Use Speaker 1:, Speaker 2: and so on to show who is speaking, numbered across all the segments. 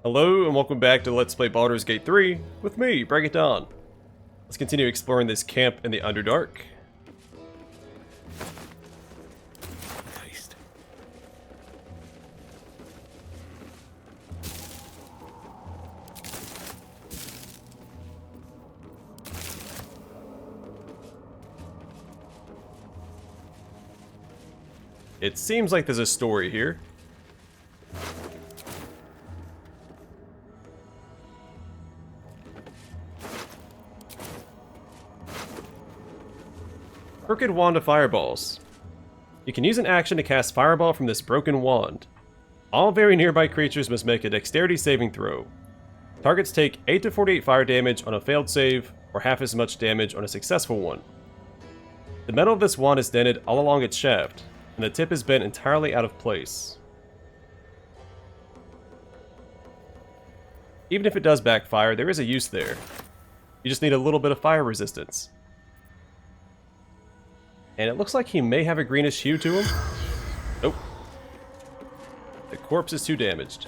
Speaker 1: Hello and welcome back to Let's Play Baldur's Gate 3 with me, Break It Down. Let's continue exploring this camp in the Underdark. It seems like there's a story here. Crooked Wand of Fireballs. You can use an action to cast Fireball from this broken wand. All very nearby creatures must make a dexterity saving throw. Targets take 8 to 48 fire damage on a failed save, or half as much damage on a successful one. The metal of this wand is dented all along its shaft, and the tip has been entirely out of place. Even if it does backfire, there is a use there. You just need a little bit of fire resistance. And it looks like he may have a greenish hue to him. Nope. The corpse is too damaged.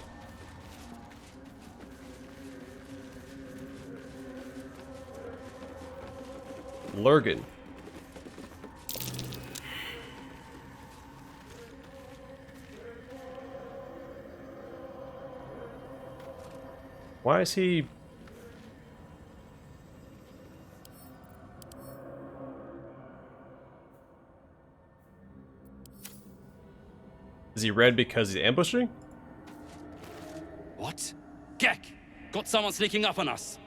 Speaker 1: Lurgan. Why is he... Is he red because he's ambushing?
Speaker 2: What? Gek! Got someone sneaking up on us!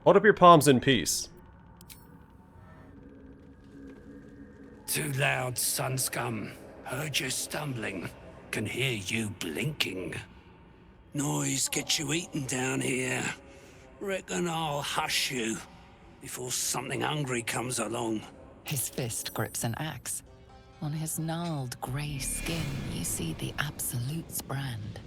Speaker 1: Hold up your palms in peace.
Speaker 3: Too loud, sun scum. Heard you stumbling. Can hear you blinking. Noise gets you eaten down here. Reckon I'll hush you before something hungry comes along.
Speaker 4: His fist grips an axe. On his gnarled grey skin, you see the Absolute's brand.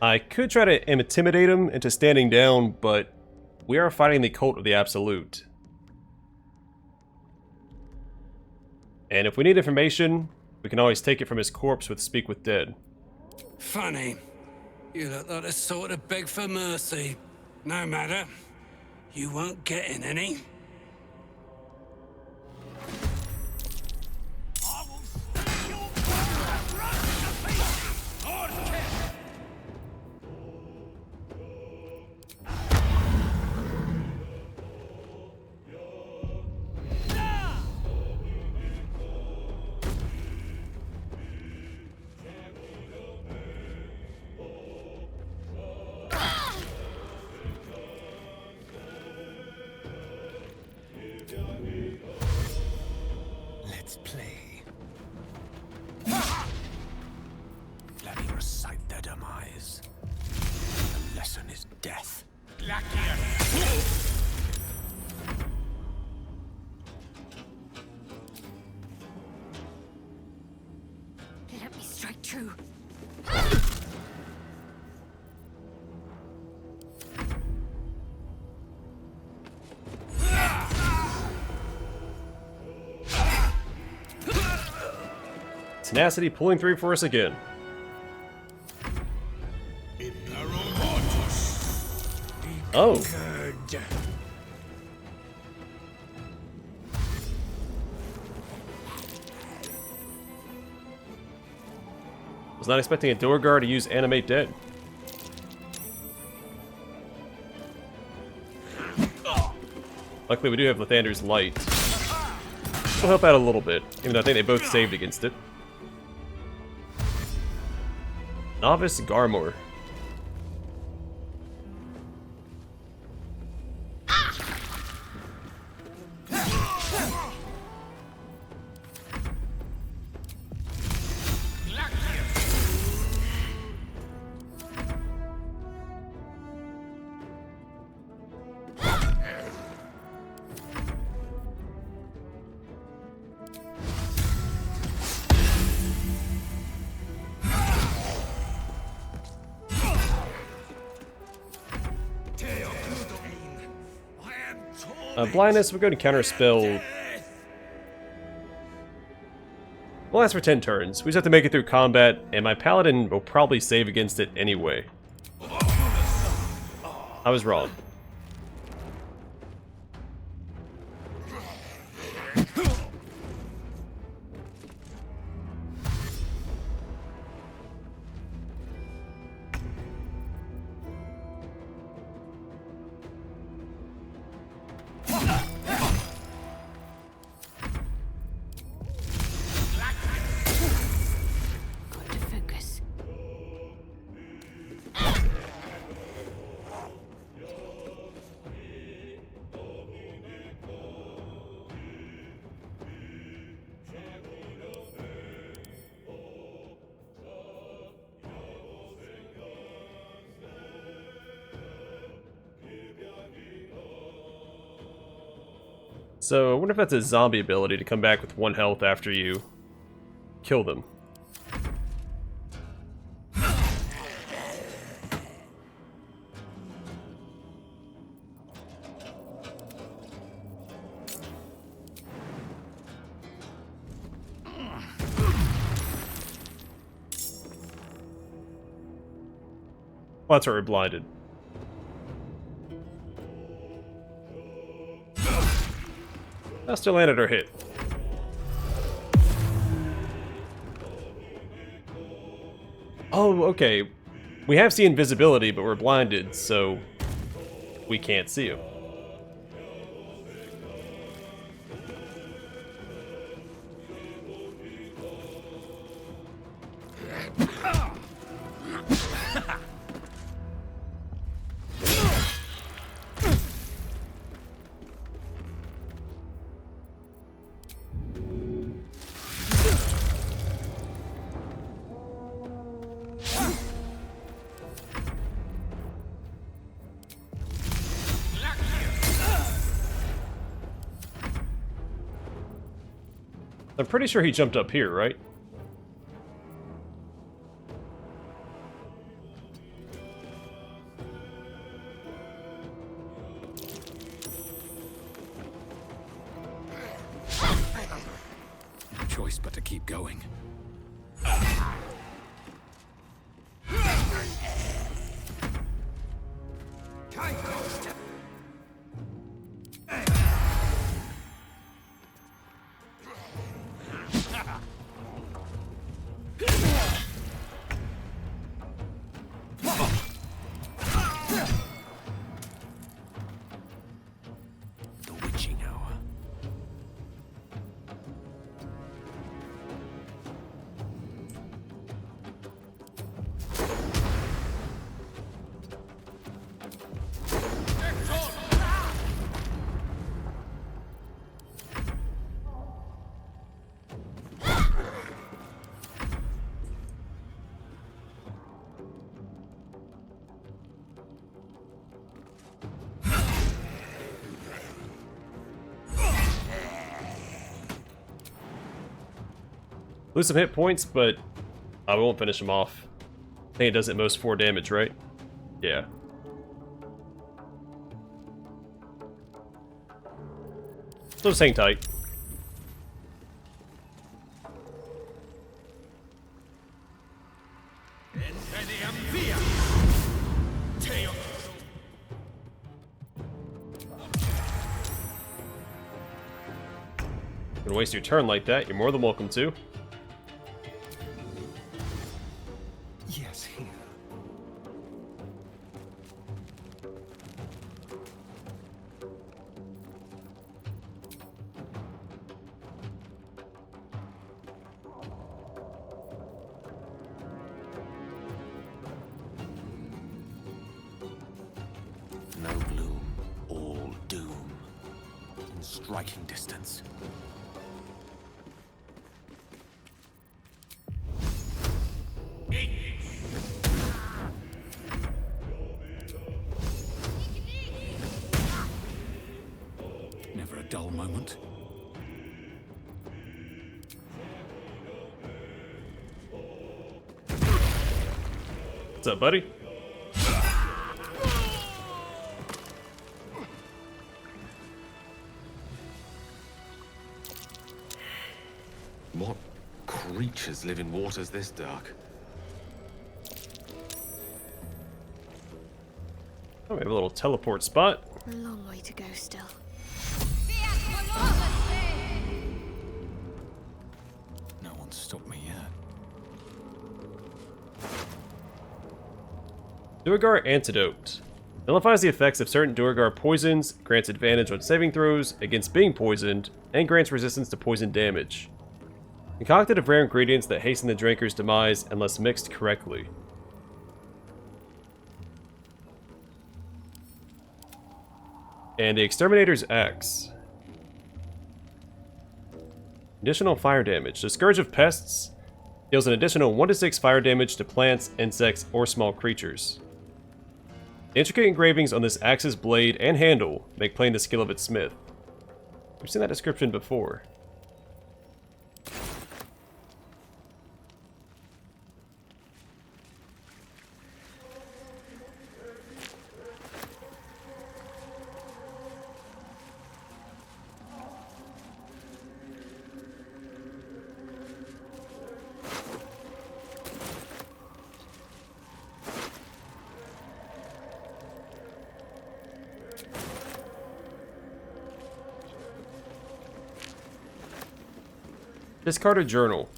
Speaker 1: I could try to intimidate him into standing down, but we are fighting the cult of the Absolute. And if we need information, we can always take it from his corpse with Speak with Dead.
Speaker 3: Funny. You look like the sort of beg for mercy. No matter. You won't get in any.
Speaker 5: Let's play. Let me recite their demise. The lesson is death.
Speaker 6: Let me strike true.
Speaker 1: Tenacity pulling through for us again. Oh. Was not expecting a Duergar to use Animate Dead. Luckily we do have Lathander's Light. Will help out a little bit, even though I think they both saved against it. Novice Garmor. Blindness, we're going to counter spell. Well, that's for 10 turns. We just have to make it through combat, and my paladin will probably save against it anyway. I was wrong.
Speaker 6: Got to focus.
Speaker 1: So, I wonder if that's a zombie ability to come back with 1 health after you kill them. Well, that's why we're blinded. I still landed our hit. Oh, okay. We have seen invisibility, but we're blinded, so we can't see him. I'm pretty sure he jumped up here, right?
Speaker 5: No choice but to keep going. The witching hour.
Speaker 1: Lose some hit points, but I won't finish him off. I think it does at most 4 damage, right? Yeah. So just hang tight. Gonna waste your turn like that, you're more than welcome to.
Speaker 5: Yes, here. No bloom, all doom. In striking distance. Never a dull moment.
Speaker 1: What's up, buddy?
Speaker 7: What creatures live in waters this dark?
Speaker 1: Oh, we have a little teleport spot.
Speaker 6: A long way to go still.
Speaker 5: No one's stopped me yet.
Speaker 1: Duergar Antidote. Nullifies the effects of certain Duergar poisons, grants advantage on saving throws against being poisoned, and grants resistance to poison damage. Concocted of rare ingredients that hasten the drinker's demise unless mixed correctly. And the Exterminator's Axe. Additional fire damage. The Scourge of Pests deals an additional 1-6 fire damage to plants, insects, or small creatures. The intricate engravings on this axe's blade and handle make plain the skill of its smith. We've seen that description before. Discard a journal.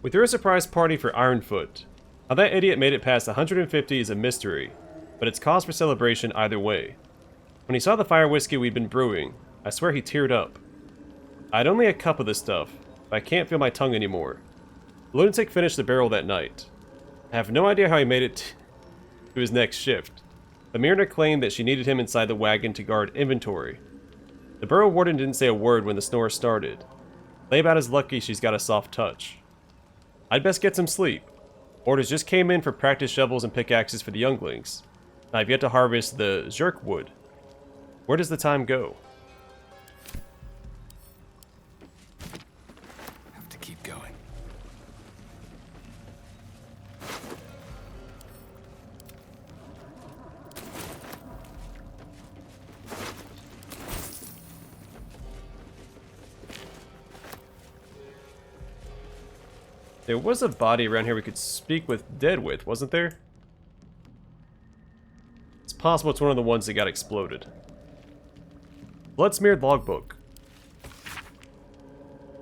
Speaker 1: We threw a surprise party for Ironfoot. How that idiot made it past 150 is a mystery, but it's cause for celebration either way. When he saw the fire whiskey we'd been brewing, I swear he teared up. I had only a cup of the stuff, but I can't feel my tongue anymore. The lunatic finished the barrel that night. I have no idea how he made it to his next shift. But Myrna claimed that she needed him inside the wagon to guard inventory. The borough warden didn't say a word when the snore started. Laybout is lucky she's got a soft touch. I'd best get some sleep. Orders just came in for practice shovels and pickaxes for the younglings. I've yet to harvest the Zerk wood. Where does the time go?
Speaker 5: Have to keep going.
Speaker 1: There was a body around here we could speak with dead with, wasn't there? It's possible it's one of the ones that got exploded. Blood-smeared logbook.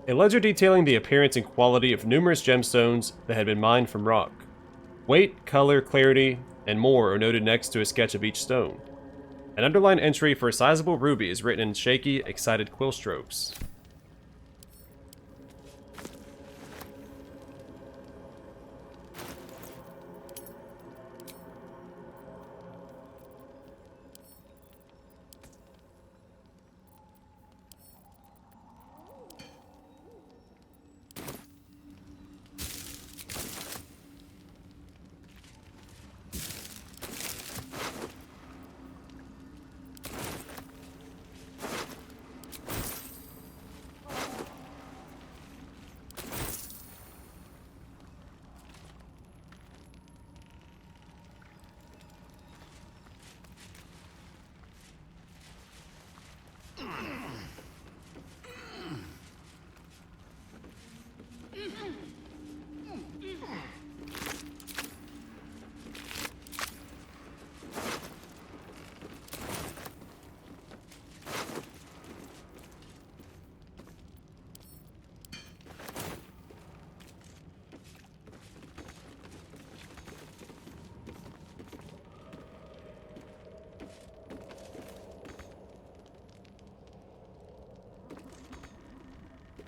Speaker 1: A ledger detailing the appearance and quality of numerous gemstones that had been mined from rock. Weight, color, clarity, and more are noted next to a sketch of each stone. An underlined entry for a sizable ruby is written in shaky, excited quill strokes.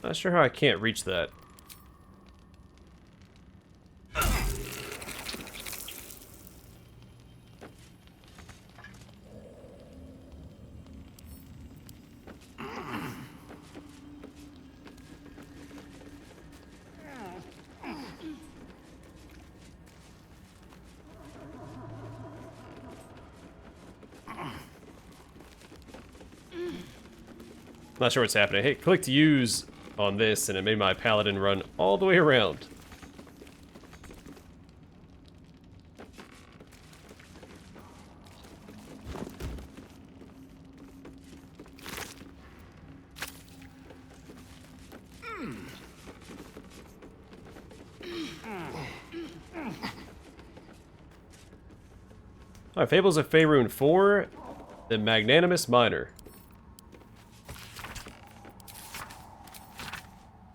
Speaker 1: Not sure how I can't reach that. Not sure what's happening. Hey, click to use on this, and it made my paladin run all the way around. Alright, Fables of Faerun 4, The Magnanimous Miner.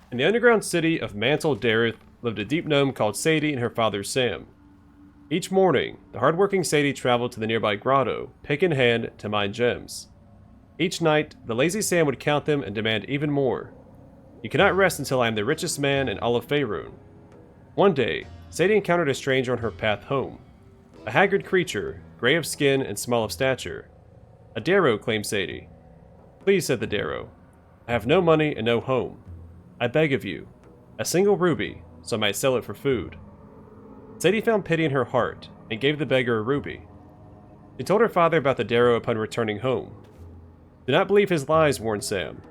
Speaker 1: In the underground city of Mantle Dareth lived a deep gnome called Sadie and her father Sam. Each morning, the hardworking Sadie traveled to the nearby grotto, pick in hand, to mine gems. Each night, the lazy Sam would count them and demand even more. You cannot rest until I am the richest man in all of Faerun. One day, Sadie encountered a stranger on her path home. A haggard creature, gray of skin and small of stature. A Darrow, claimed Sadie. Please, said the Darrow. I have no money and no home. I beg of you, a single ruby, so I might sell it for food. Sadie found pity in her heart and gave the beggar a ruby. She told her father about the Darrow upon returning home. Do not believe his lies, warned Sam.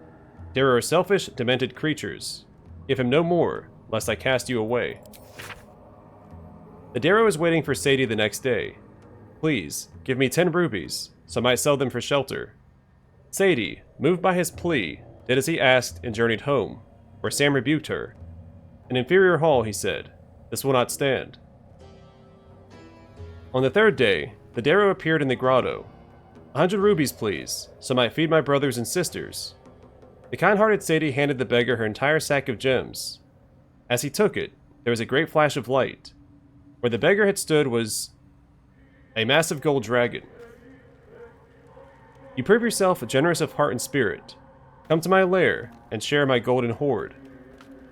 Speaker 1: Darrow are selfish, demented creatures. Give him no more, lest I cast you away. The Darrow was waiting for Sadie the next day. Please, give me 10 rubies, so I might sell them for shelter. Sadie, moved by his plea, did as he asked and journeyed home, where Sam rebuked her. An inferior haul, he said. This will not stand. On the third day, the Darrow appeared in the grotto. 100 rubies, please, so I might feed my brothers and sisters. The kind-hearted Sadie handed the beggar her entire sack of gems. As he took it, there was a great flash of light. Where the beggar had stood was a massive gold dragon. You prove yourself generous of heart and spirit. Come to my lair and share my golden hoard.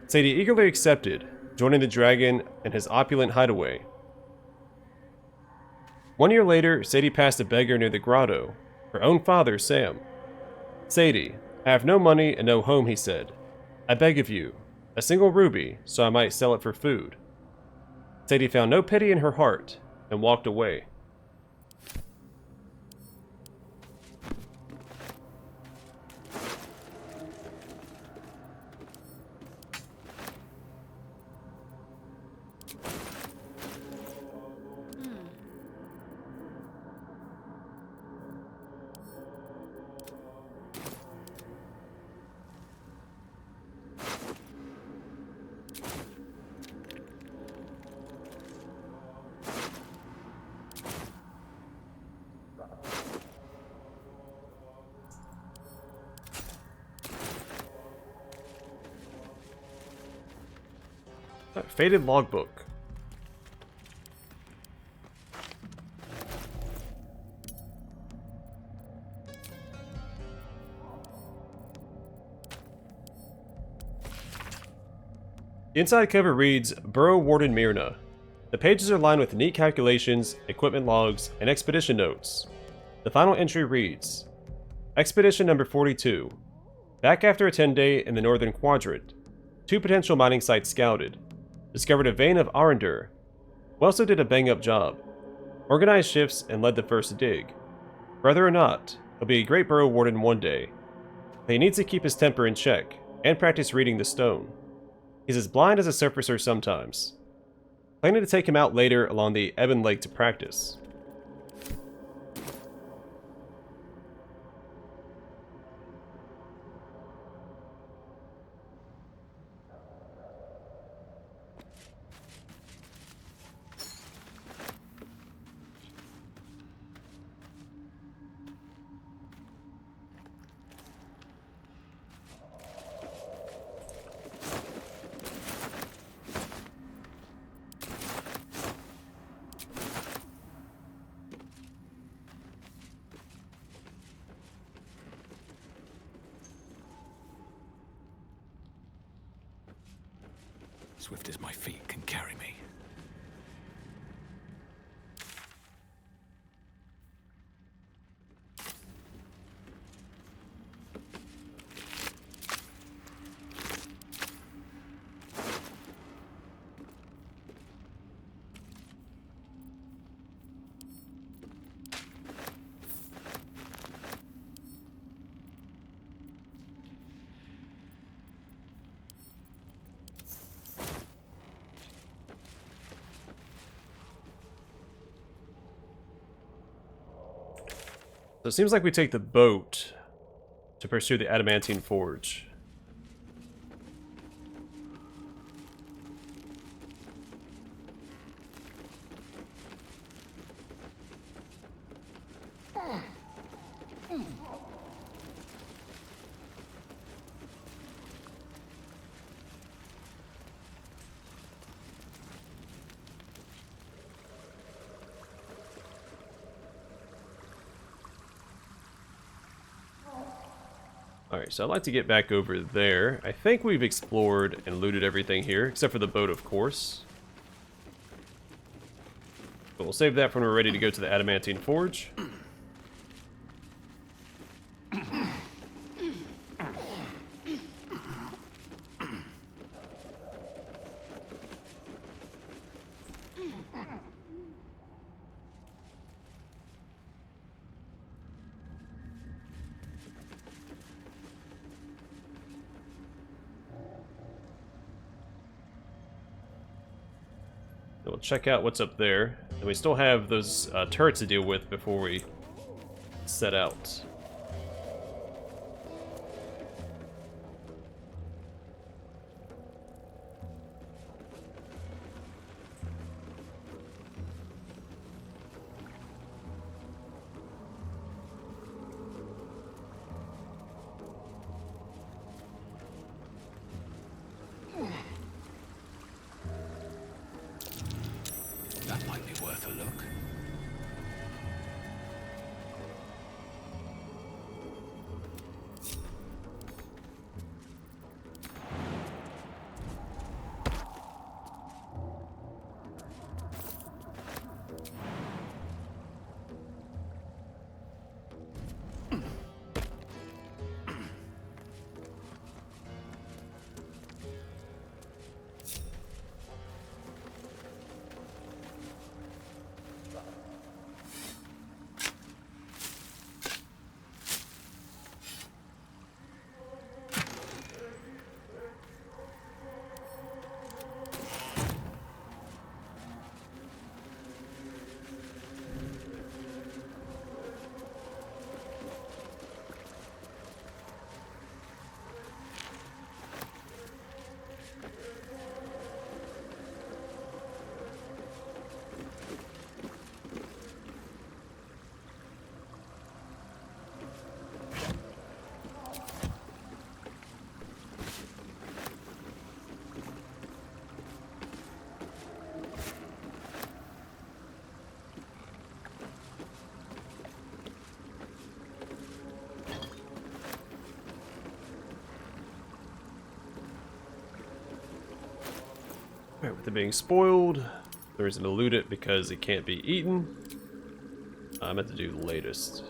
Speaker 1: Sadie eagerly accepted, joining the dragon in his opulent hideaway. 1 year later, Sadie passed a beggar near the grotto, her own father, Sam. Sadie, I have no money and no home, he said. I beg of you, a single ruby, so I might sell it for food. Sadie found no pity in her heart and walked away. Faded logbook. The inside cover reads, Burrow Warden Myrna. The pages are lined with neat calculations, equipment logs, and expedition notes. The final entry reads, Expedition number 42. Back after a 10-day in the northern quadrant. 2 potential mining sites scouted. Discovered a vein of Arendur. We also did a bang-up job. Organized shifts and led the first dig. Whether or not, he'll be a great Burrow Warden one day. But he needs to keep his temper in check, and practice reading the stone. He's as blind as a surfacer sometimes. Planning to take him out later along the Ebon Lake to practice.
Speaker 5: Swift as my feet can carry me.
Speaker 1: So it seems like we take the boat to pursue the Adamantine Forge. Alright, so I'd like to get back over there. I think we've explored and looted everything here, except for the boat, of course. But we'll save that when we're ready to go to the Adamantine Forge. We'll check out what's up there. And we still have those turrets to deal with before we set out.
Speaker 3: That might be worth a look.
Speaker 1: Alright, with it being spoiled, there isn't to loot it because it can't be eaten. I meant to do the latest.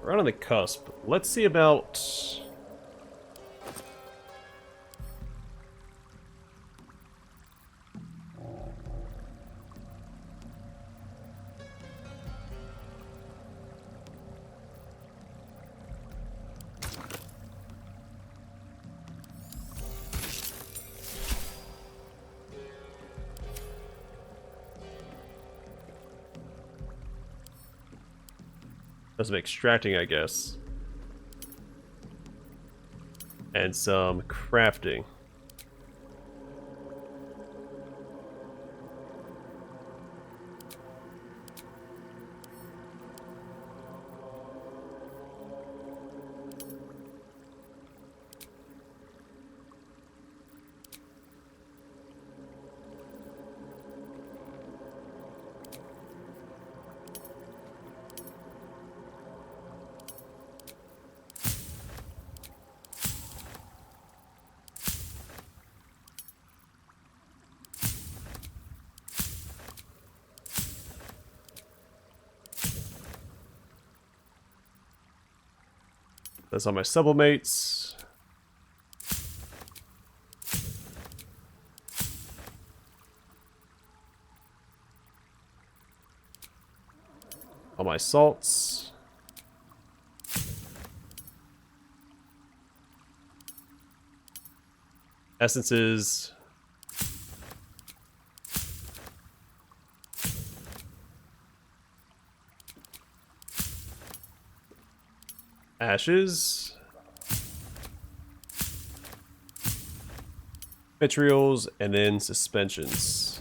Speaker 1: Right on the cusp. Let's see about... some extracting, I guess. And some crafting. That's on my sublimates. All my salts. Essences. Ashes. Vitrials, and then suspensions.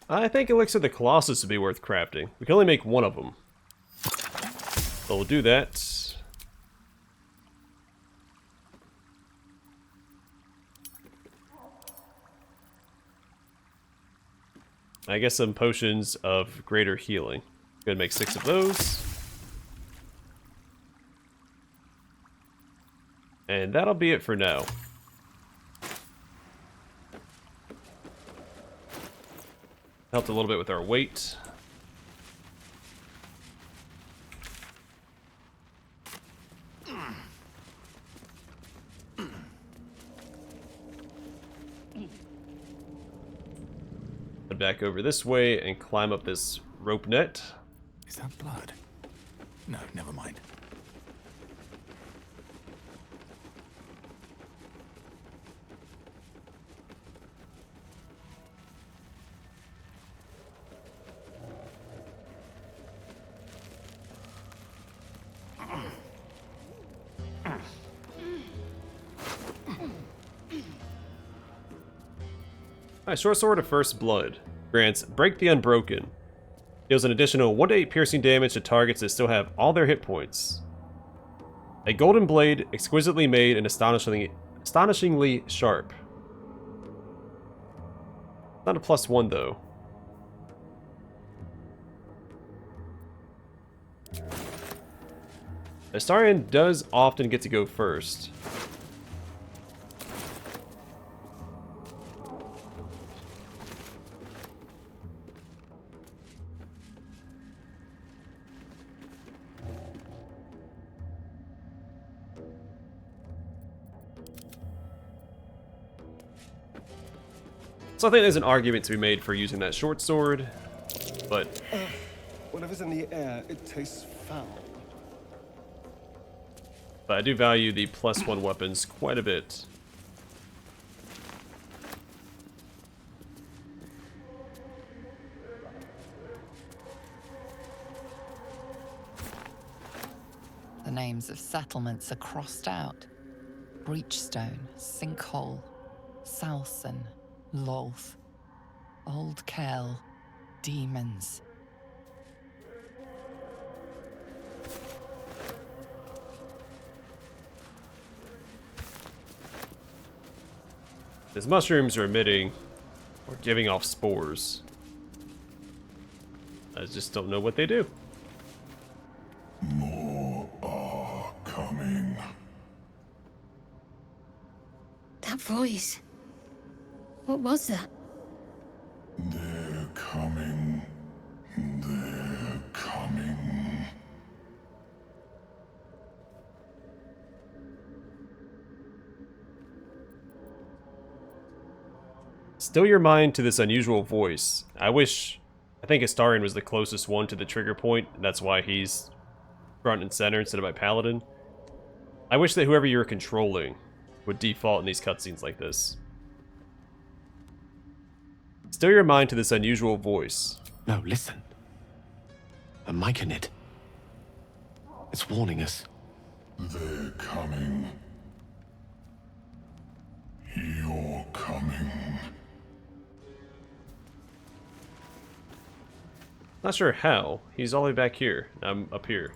Speaker 1: I think Elixir of the Colossus would be worth crafting. We can only make one of them. So we'll do that. I guess some potions of greater healing. Gonna make 6 of those. And that'll be it for now. Helped a little bit with our weight. Head back over this way and climb up this rope net.
Speaker 5: Is that blood? No, never mind.
Speaker 1: Alright, Short Sword of First Blood. Grants Break the Unbroken. Deals an additional 1 to 8 piercing damage to targets that still have all their hit points. A golden blade, exquisitely made and astonishingly sharp. Not a +1 though. Astarion does often get to go first. So I think there's an argument to be made for using that short sword, but
Speaker 8: Whatever's in the air, it tastes foul.
Speaker 1: I do value the +1 weapons quite a bit.
Speaker 4: The names of settlements are crossed out. Breachstone, Sinkhole, Salson, Lolth, Old Kell, Demons.
Speaker 1: These mushrooms are emitting or giving off spores. I just don't know what they do.
Speaker 5: More are coming.
Speaker 6: That voice. What was that?
Speaker 5: They're coming. They're coming.
Speaker 1: Still your mind to this unusual voice. I think Astarion was the closest one to the trigger point, and that's why he's front and center instead of my paladin. I wish that whoever you were controlling would default in these cutscenes like this. Still your mind to this unusual voice.
Speaker 7: No, listen. A myconid. It's warning us.
Speaker 5: They're coming. You're coming.
Speaker 1: Not sure how. He's all the way back here. I'm up here.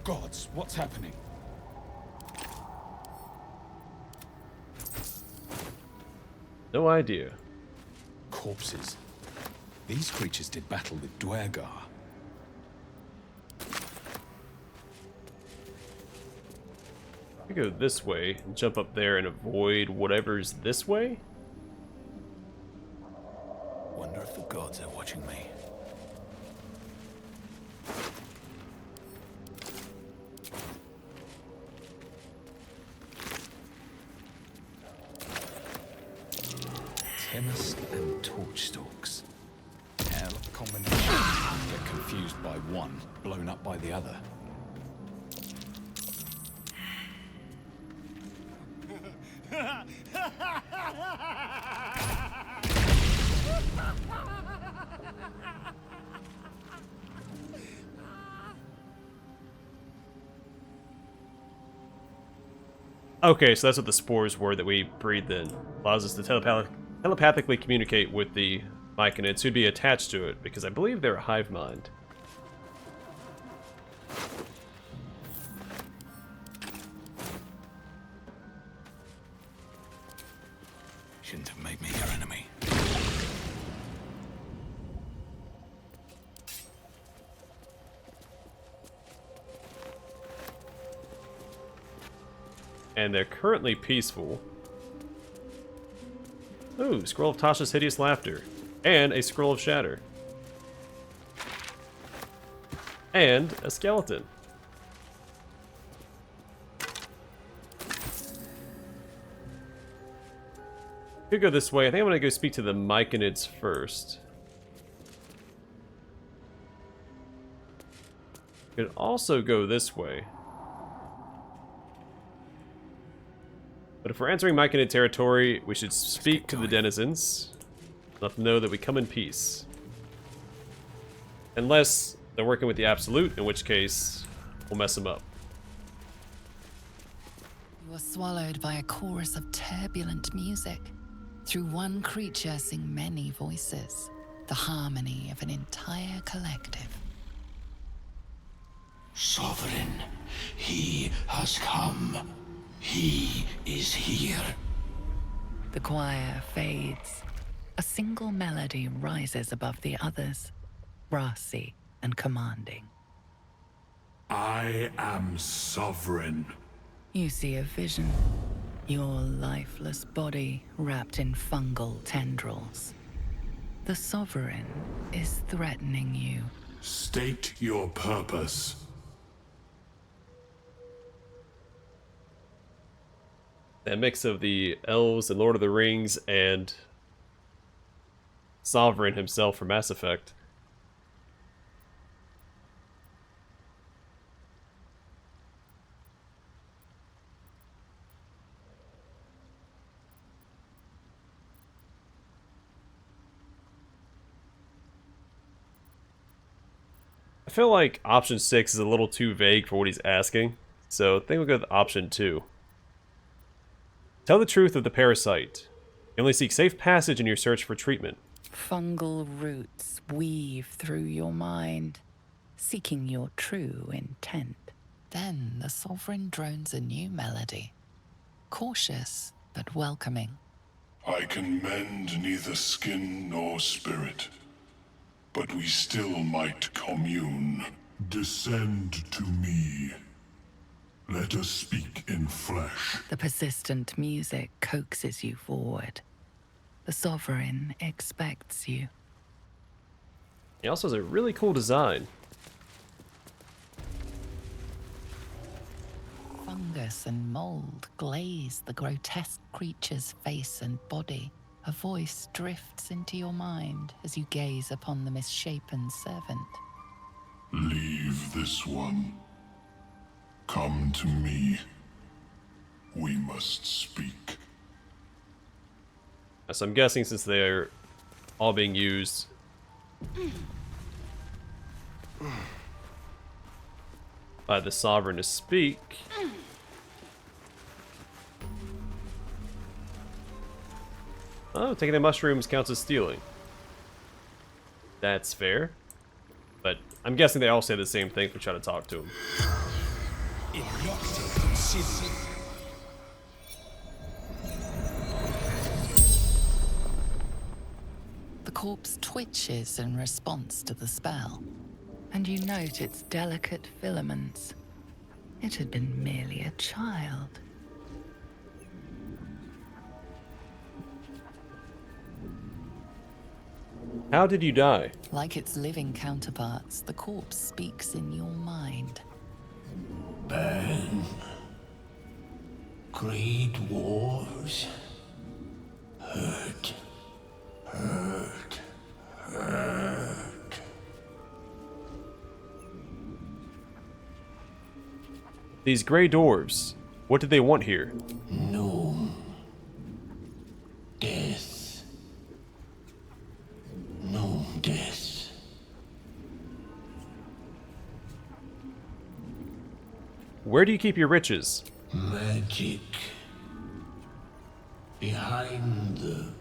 Speaker 5: Gods, what's happening?
Speaker 1: No idea.
Speaker 5: Corpses. These creatures did battle with Duergar.
Speaker 1: I go this way and jump up there and avoid whatever's this way.
Speaker 5: Wonder if the gods are watching me. Tempest and torch stalks. Hell,
Speaker 9: combination. Get confused by one, blown up by the other.
Speaker 1: Okay, so that's what the spores were that we breathed in. Allows us to telepathically communicate with the myconids who'd be attached to it, because I believe they're a hive mind.
Speaker 3: Shouldn't have made me your enemy.
Speaker 1: And they're currently peaceful. Ooh, Scroll of Tasha's Hideous Laughter. And a Scroll of Shatter. And a skeleton. Could go this way. I think I'm gonna go speak to the myconids first. Could also go this way. But if we're entering myconid territory, we should speak to the denizens. Let them know that we come in peace. Unless they're working with the Absolute, in which case, we'll mess them up.
Speaker 4: You are swallowed by a chorus of turbulent music. Through one creature sing many voices, the harmony of an entire collective.
Speaker 3: Sovereign, he has come. He is here.
Speaker 4: The choir fades. A single melody rises above the others, brassy and commanding.
Speaker 10: I am sovereign.
Speaker 4: You see a vision. Your lifeless body wrapped in fungal tendrils. The Sovereign is threatening you.
Speaker 10: State your purpose.
Speaker 1: That mix of the elves and Lord of the Rings and Sovereign himself from Mass Effect. I feel like option 6 is a little too vague for what he's asking, so I think we'll go with option 2. Tell the truth of the parasite. You only seek safe passage in your search for treatment.
Speaker 4: Fungal roots weave through your mind, seeking your true intent. Then the Sovereign drones a new melody. Cautious, but welcoming.
Speaker 10: I can mend neither skin nor spirit, but we still might commune. Descend to me. Let us speak in flesh.
Speaker 4: The persistent music coaxes you forward. The Sovereign expects you.
Speaker 1: He also has a really cool design.
Speaker 4: Fungus and mold glaze the grotesque creature's face and body. A voice drifts into your mind as you gaze upon the misshapen servant.
Speaker 10: Leave this one. Come to me. We must speak.
Speaker 1: So I'm guessing since they're all being used by the Sovereign to speak. Oh, taking the mushrooms counts as stealing. That's fair. But I'm guessing they all say the same thing if we try to talk to him.
Speaker 4: The corpse twitches in response to the spell, and you note its delicate filaments. It had been merely a child.
Speaker 1: How did you die?
Speaker 4: Like its living counterparts, the corpse speaks in your mind.
Speaker 3: Burn. Greed wars. Hurt. Hurt. Hurt.
Speaker 1: These gray dwarves, what did they want here?
Speaker 5: No. Death. No death.
Speaker 1: Where do you keep your riches?
Speaker 5: Magic. Behind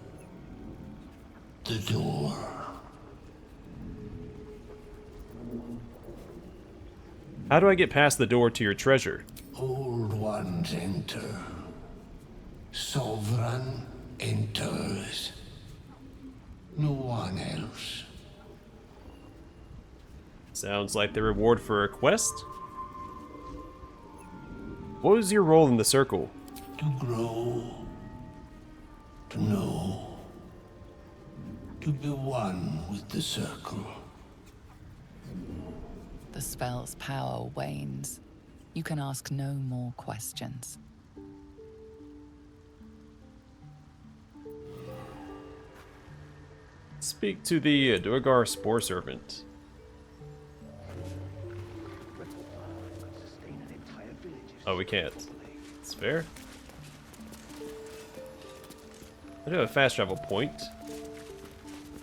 Speaker 5: the door.
Speaker 1: How do I get past the door to your treasure?
Speaker 5: Old ones enter. Sovereign enters. No one else.
Speaker 1: Sounds like the reward for a quest? What was your role in the circle?
Speaker 5: To grow. To know. To be one with the circle.
Speaker 4: The spell's power wanes. You can ask no more questions.
Speaker 1: Speak to the Duergar Spore Servant. Oh, we can't. It's fair. I do have a fast travel point.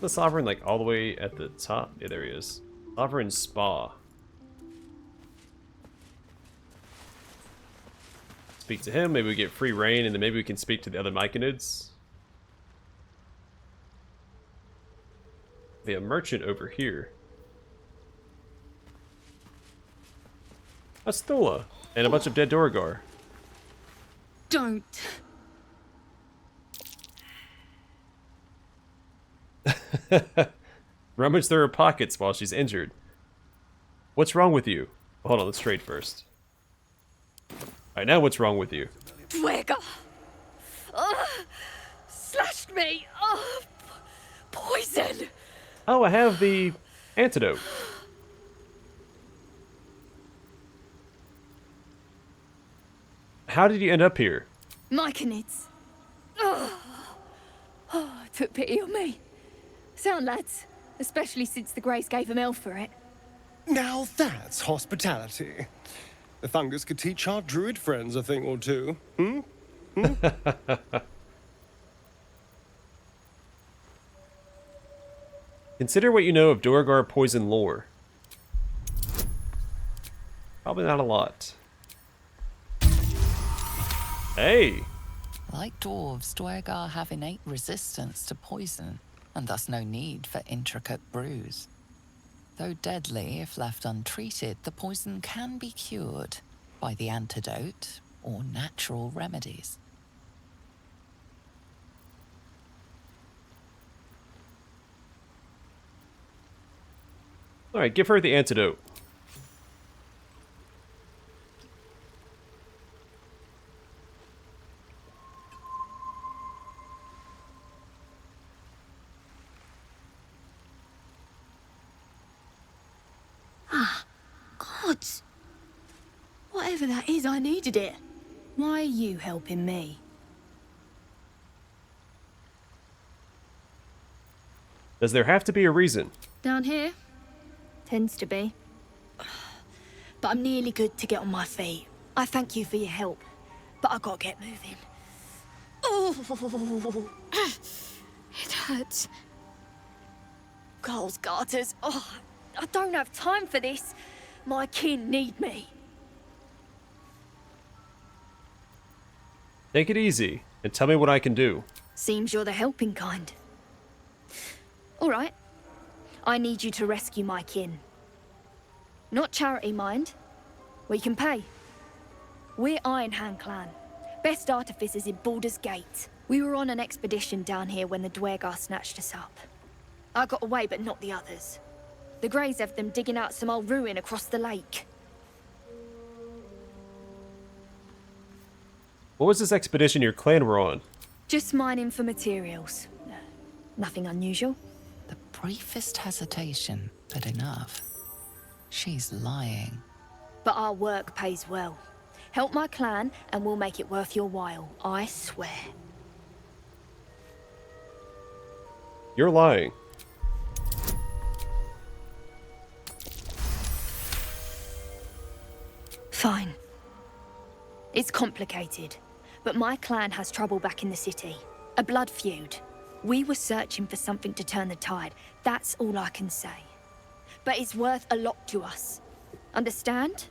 Speaker 1: The Sovereign, like, all the way at the top? Yeah, there he is. Sovereign Spa. Speak to him, maybe we get free reign, and then maybe we can speak to the other myconids. Be a merchant over here. A Stola, and a bunch of dead Duergar.
Speaker 6: Don't.
Speaker 1: Rummage through her pockets while she's injured. What's wrong with you? Hold on, let's trade first. Alright, now what's wrong with you?
Speaker 6: Duergar! Slashed me! Poison!
Speaker 1: Oh, I have the antidote. How did you end up here?
Speaker 6: Myconids. Took pity on me. Sound lads, especially since the Greys gave him hell for it.
Speaker 8: Now that's hospitality. The fungus could teach our druid friends a thing or two.
Speaker 1: Consider what you know of Duergar poison lore. Probably not a lot. Hey!
Speaker 4: Like dwarves, Duergar have innate resistance to poison, and thus no need for intricate brews. Though deadly if left untreated, the poison can be cured by the antidote or natural remedies.
Speaker 1: Alright, give her the antidote.
Speaker 6: Gods! Whatever that is, I needed it. Why are you helping me?
Speaker 1: Does there have to be a reason?
Speaker 6: Down here? Tends to be. But I'm nearly good to get on my feet. I thank you for your help, but I gotta get moving. Oh, it hurts. Girls' garters. Oh, I don't have time for this. My kin need me.
Speaker 1: Take it easy, and tell me what I can do.
Speaker 6: Seems you're the helping kind. All right. I need you to rescue my kin. Not charity, mind. We can pay. We're Iron Hand Clan. Best artificers in Baldur's Gate. We were on an expedition down here when the Duergar snatched us up. I got away, but not the others. The Greys have them digging out some old ruin across the lake.
Speaker 1: What was this expedition your clan were on?
Speaker 6: Just mining for materials. Nothing unusual.
Speaker 4: The briefest hesitation, but enough. She's lying.
Speaker 6: But our work pays well. Help my clan, and we'll make it worth your while. I swear.
Speaker 1: You're lying.
Speaker 6: Fine. It's complicated, but my clan has trouble back in the city. A blood feud. We were searching for something to turn the tide. That's all I can say. But it's worth a lot to us. Understand?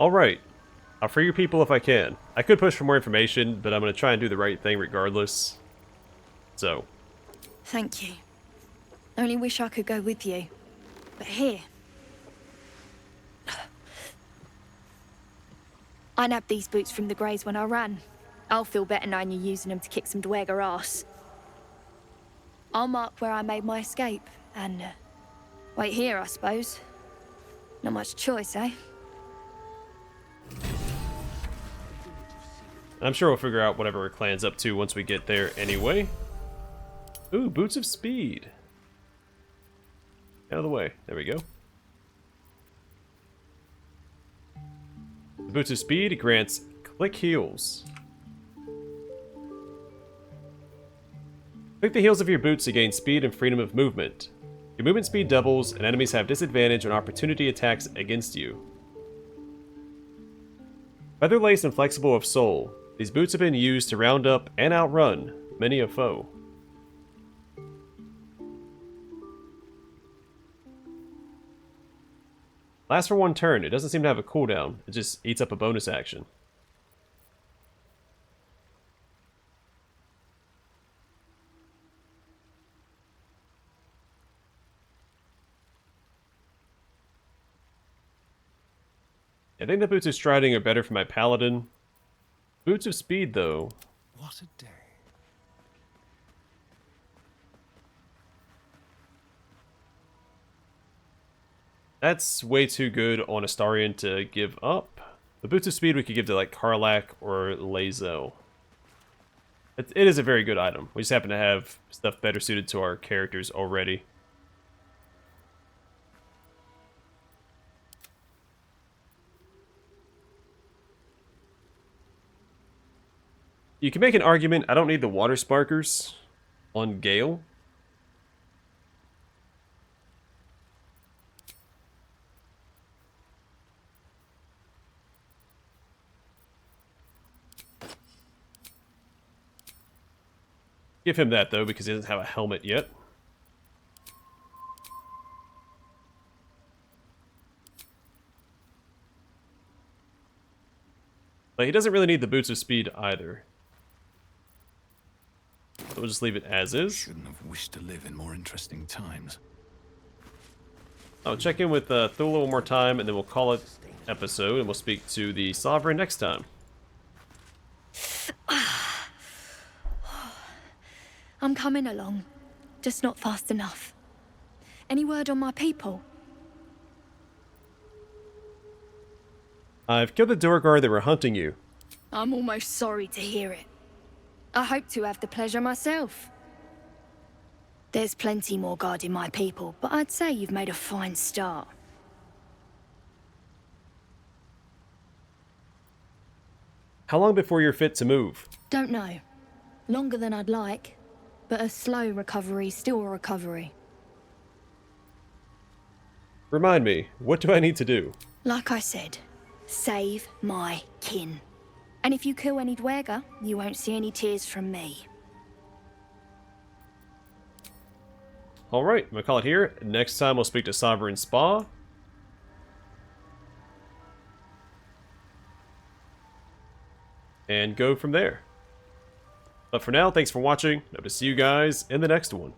Speaker 1: Alright. I'll free your people if I can. I could push for more information, but I'm going to try and do the right thing regardless. So.
Speaker 6: Thank you. Only wish I could go with you. But here. I nabbed these boots from the Greys when I ran. I'll feel better knowing you're using them to kick some Duergar ass. I'll mark where I made my escape, and wait here, I suppose. Not much choice, eh?
Speaker 1: I'm sure we'll figure out whatever our clan's up to once we get there anyway. Ooh, Boots of Speed. Out of the way. There we go. The Boots of Speed grants click heals. Click the heels of your boots to gain speed and freedom of movement. Your movement speed doubles, and enemies have disadvantage on opportunity attacks against you. Feather-laced and flexible of soul, these boots have been used to round up and outrun many a foe. Lasts for one turn. It doesn't seem to have a cooldown. It just eats up a bonus action. I think the Boots of Striding are better for my Paladin. Boots of Speed, though.
Speaker 8: What a day.
Speaker 1: That's way too good on Astarion to give up. The Boots of Speed we could give to like Karlach or Lae'zel. It is a very good item. We just happen to have stuff better suited to our characters already. You can make an argument, I don't need the Water Sparkers on Gale. Give him that, though, because he doesn't have a helmet yet. But he doesn't really need the Boots of Speed either. So we'll just leave it as is.
Speaker 9: Shouldn't have wished to live in more interesting times.
Speaker 1: I'll check in with Thule one more time, and then we'll call it episode, and we'll speak to the Sovereign next time.
Speaker 6: I'm coming along, just not fast enough. Any word on my people?
Speaker 1: I've killed the Duergar that were hunting you.
Speaker 6: I'm almost sorry to hear it. I hope to have the pleasure myself. There's plenty more guarding my people, but I'd say you've made a fine start.
Speaker 1: How long before you're fit to move?
Speaker 6: Don't know. Longer than I'd like, but a slow recovery's still a recovery.
Speaker 1: Remind me, what do I need to do?
Speaker 6: Like I said, save my kin. And if you kill any Duergar, you won't see any tears from me.
Speaker 1: Alright, I'm going to call it here. Next time we'll speak to Sovereign Spa. And go from there. But for now, thanks for watching. Hope to see you guys in the next one.